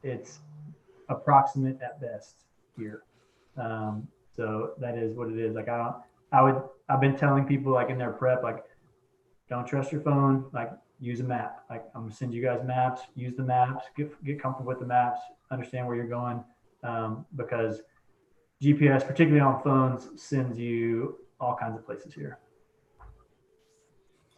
S2: it's approximate at best here. So that is what it is. Like I've been telling people like in their prep, like don't trust your phone, like use a map. Like I'm gonna send you guys maps, use the maps, get comfortable with the maps, understand where you're going. Because GPS, particularly on phones, sends you all kinds of places here.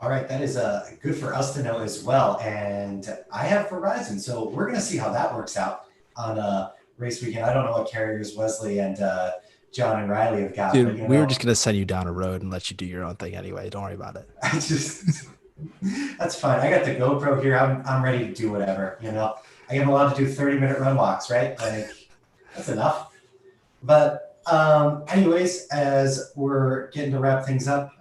S3: All right, that is good for us to know as well. And I have Verizon, so we're going to see how that works out on race weekend. I don't know what carriers Wesley and John and Riley have got, but
S1: Dude, we were just gonna send you down a road and let you do your own thing anyway. Don't worry about it.
S3: I just that's fine. I got the GoPro here. I'm ready to do whatever. I am allowed to do 30-minute run walks, right? Like that's enough. But anyways, as we're getting to wrap things up,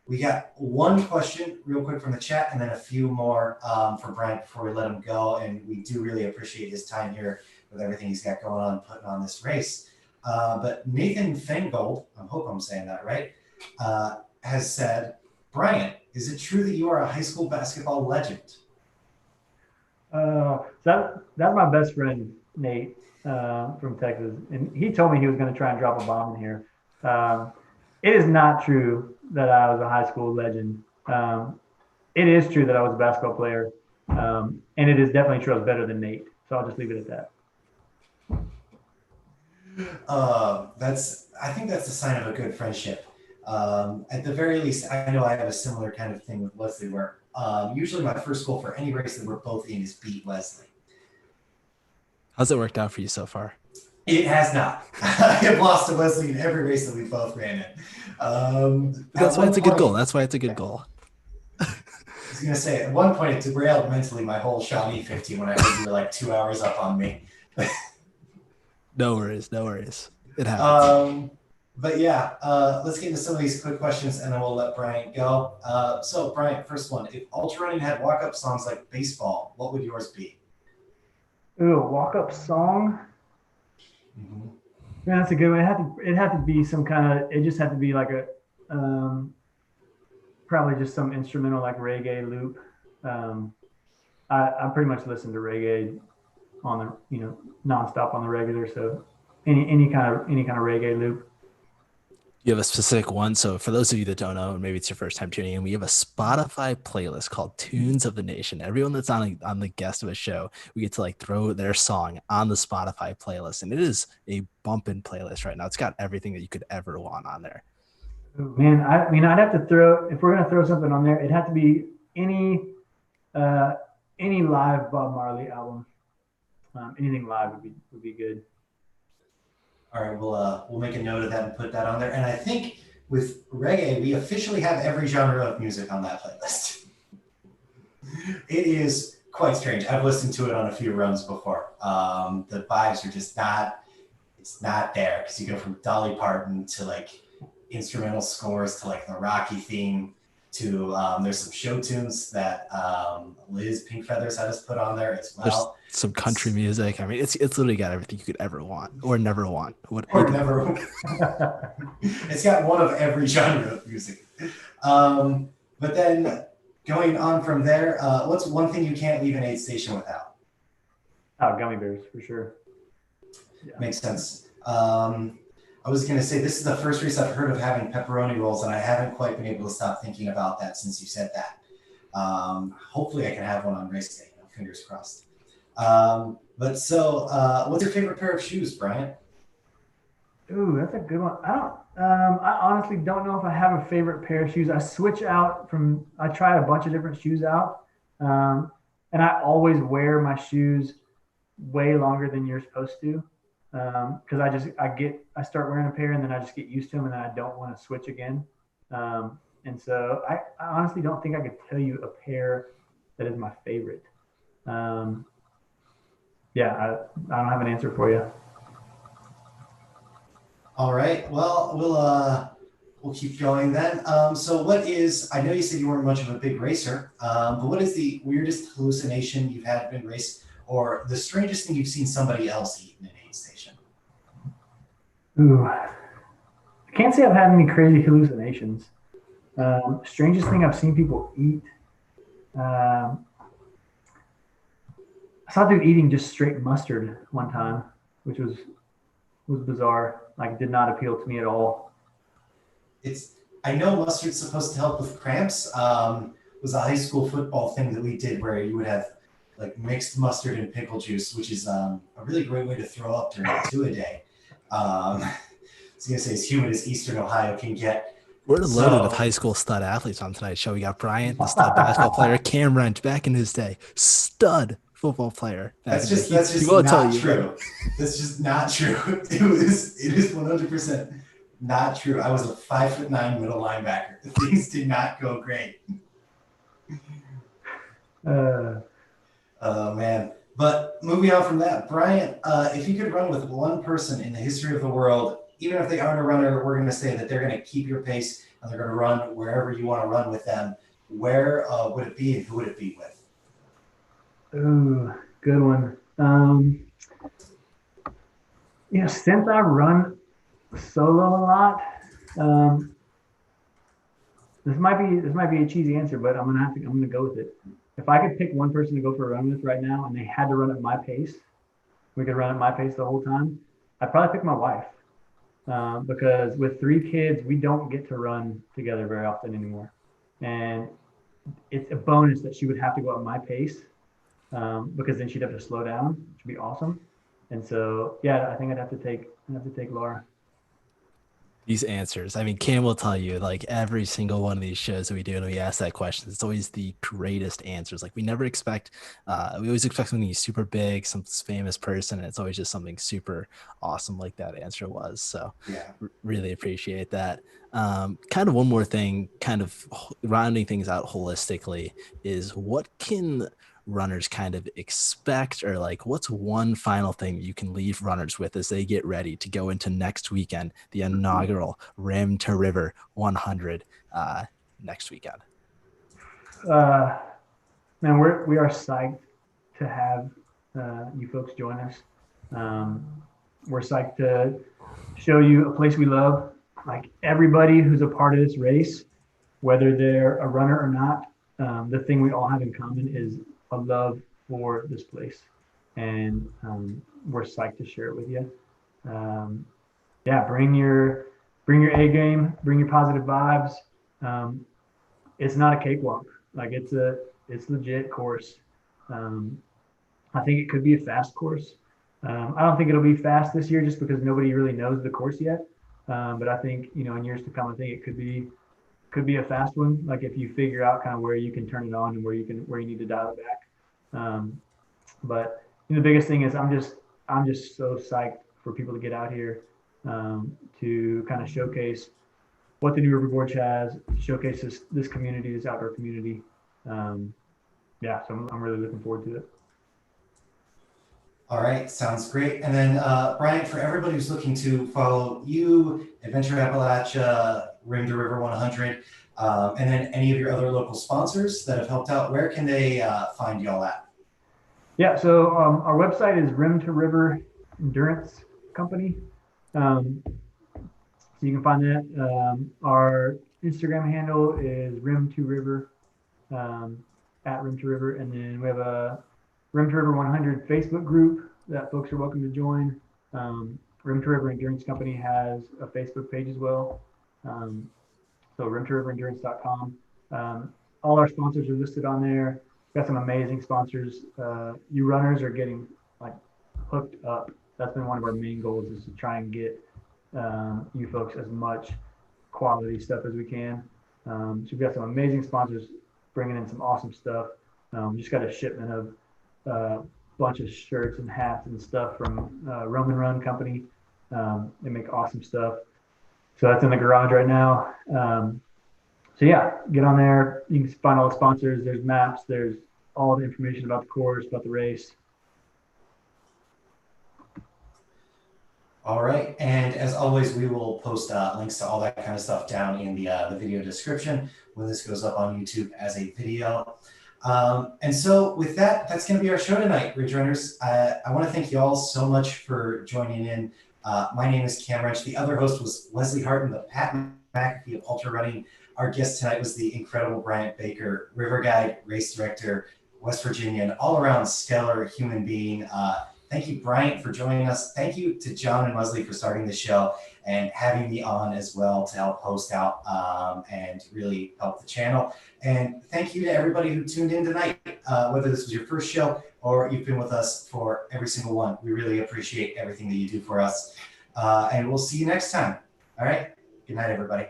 S3: we got one question real quick from the chat and then a few more for Bryant before we let him go. And we do really appreciate his time here with everything he's got going on, putting on this race. But Nathan Fangold, I hope I'm saying that right, has said, Bryant, is it true that you are a high school basketball legend?
S2: That's my best friend, Nate, from Texas. And he told me he was going to try and drop a bomb in here. It is not true that I was a high school legend. It is true that I was a basketball player. And it is definitely true I was better than Nate. So I'll just leave it at that.
S3: I think that's a sign of a good friendship. At the very least, I know I have a similar kind of thing with Wesley where usually my first goal for any race that we're both in is beat Wesley.
S1: How's it worked out for you so far?
S3: It has not. I have lost to Wesley in every race that we both ran in.
S1: That's why it's a good goal. That's why it's a good goal.
S3: I was going to say, at one point, it derailed mentally my whole Shawnee 50 when I heard you were like 2 hours up on me.
S1: No worries. No worries. It happens.
S3: But yeah, let's get into some of these quick questions and then we'll let Bryant go. So Bryant, first one, if ultra running had walk-up songs like baseball, what would yours be?
S2: Ooh, walk-up song? Mm-hmm. Yeah, that's a good one. It had to be some kind of, it just had to be like a, probably just some instrumental like reggae loop. I pretty much listen to reggae on the, nonstop on the regular. So any kind of reggae loop.
S1: You have a specific one. So for those of you that don't know, maybe it's your first time tuning in, we have a Spotify playlist called Tunes of the Nation. Everyone that's on the guest of a show, we get to like throw their song on the Spotify playlist. And it is a bumping playlist right now. It's got everything that you could ever want on there.
S2: Man, I'd have to if we're going to throw something on there, it'd have to be any live Bob Marley album. Anything live would be good.
S3: All right, we'll make a note of that and put that on there. And I think with reggae, we officially have every genre of music on that playlist. It is quite strange. I've listened to it on a few runs before. The vibes are just it's not there because you go from Dolly Parton to like instrumental scores to like the Rocky theme to there's some show tunes that Liz Pink Feathers had us put on there as well.
S1: There's some country music. I mean, it's literally got everything you could ever want or never want.
S3: It's got one of every genre of music. But then going on from there, what's one thing you can't leave an aid station without?
S2: Oh, gummy bears for sure.
S3: Yeah. Makes sense. I was going to say, this is the first race I've heard of having pepperoni rolls, and I haven't quite been able to stop thinking about that since you said that. Hopefully I can have one on race day, fingers crossed. But so, what's your favorite pair of shoes, Bryant?
S2: Ooh, that's a good one. I honestly don't know if I have a favorite pair of shoes. I try a bunch of different shoes out. And I always wear my shoes way longer than you're supposed to. Cause I start wearing a pair and then I just get used to them and then I don't want to switch again. And so I honestly don't think I could tell you a pair that is my favorite. Yeah, I don't have an answer for you.
S3: All right. Well, we'll keep going then. So I know you said you weren't much of a big racer, but what is the weirdest hallucination you've had in a race, or the strangest thing you've seen somebody else eat in an aid station?
S2: Ooh, I can't say I've had any crazy hallucinations. Strangest thing I've seen people eat. Um, I saw a dude eating just straight mustard one time, which was bizarre. Like, did not appeal to me at all.
S3: I know mustard's supposed to help with cramps. Was a high school football thing that we did where you would have like mixed mustard and pickle juice, which is a really great way to throw up during a two-a-day. I was gonna say as humid as Eastern Ohio can get.
S1: We're loaded with
S3: So
S1: high school stud athletes on tonight's show. We got Bryant, the stud basketball player, Cam Wrench back in his day, stud football player back in his day.
S3: That's
S1: He
S3: just
S1: won't tell
S3: not
S1: you.
S3: true. That's just not true. It is 100% not true. I was a 5'9" middle linebacker. Things did not go great. Oh man. But moving on from that, Bryant, if you could run with one person in the history of the world, even if they aren't a runner, we're going to say that they're going to keep your pace and they're going to run wherever you want to run with them. Where would it be and who would it be with?
S2: Ooh, good one. Since I run solo a lot, this might be a cheesy answer, but I'm gonna go with it. If I could pick one person to go for a run with right now, and they had to run at my pace, we could run at my pace the whole time. I'd probably pick my wife, because with 3 kids, we don't get to run together very often anymore, and it's a bonus that she would have to go at my pace, because then she'd have to slow down, which would be awesome. And so, yeah, I think I'd have to take Laura.
S1: These answers. I mean, Cam will tell you, like every single one of these shows that we do, and we ask that question, it's always the greatest answers. Like we never expect, we always expect something super big, some famous person, and it's always just something super awesome like that answer was. So
S3: Yeah.
S1: Really appreciate that. Kind of one more thing, kind of rounding things out holistically, is what can runners kind of expect, or like what's one final thing you can leave runners with as they get ready to go into next weekend, the inaugural Rim to River 100 next weekend?
S2: Man, we are psyched to have you folks join us. We're psyched to show you a place we love. Like everybody who's a part of this race, whether they're a runner or not, the thing we all have in common is a love for this place, and we're psyched to share it with you. Yeah, bring your A game, bring your positive vibes. It's not a cakewalk. Like it's legit course. I think it could be a fast course. I don't think it'll be fast this year just because nobody really knows the course yet. But I think in years to come, I think it could be a fast one. Like if you figure out kind of where you can turn it on and where you need to dial it back. But the biggest thing is I'm just so psyched for people to get out here, to kind of showcase what the New River Gorge has, to showcase this community, this outdoor community. Yeah, so I'm really looking forward to it.
S3: All right, sounds great. And then, Bryant, for everybody who's looking to follow you, Adventure Appalachia, Rim to River 100, and then any of your other local sponsors that have helped out, where can they find y'all at?
S2: Yeah, so our website is Rim to River Endurance Company. So you can find that. Our Instagram handle is Rim to River, at Rim to River, and then we have a Rim to River 100 Facebook group that folks are welcome to join. Rim to River Endurance Company has a Facebook page as well. So rim2riverendurance.com. All our sponsors are listed on there. We've got some amazing sponsors. You runners are getting like hooked up. That's been one of our main goals, is to try and get you folks as much quality stuff as we can. So we've got some amazing sponsors bringing in some awesome stuff. Just got a shipment of a bunch of shirts and hats and stuff from Roman Run Company. They make awesome stuff. So that's in the garage right now. So yeah, get on there. You can find all the sponsors. There's maps. There's all the information about the course, about the race.
S3: All right, and as always, we will post links to all that kind of stuff down in the video description when this goes up on YouTube as a video. And so with that, that's going to be our show tonight, Ridge Runners. I want to thank you all so much for joining in. My name is Cam Wrench. The other host was Leslie Harton, the Pat McAfee of ultra running. Our guest tonight was the incredible Bryant Baker, river guide, race director, West Virginia, and all-around stellar human being. Thank you, Bryant, for joining us. Thank you to John and Leslie for starting the show and having me on as well to help host out and really help the channel. And thank you to everybody who tuned in tonight, whether this was your first show or you've been with us for every single one. We really appreciate everything that you do for us. And we'll see you next time. All right. Good night, everybody.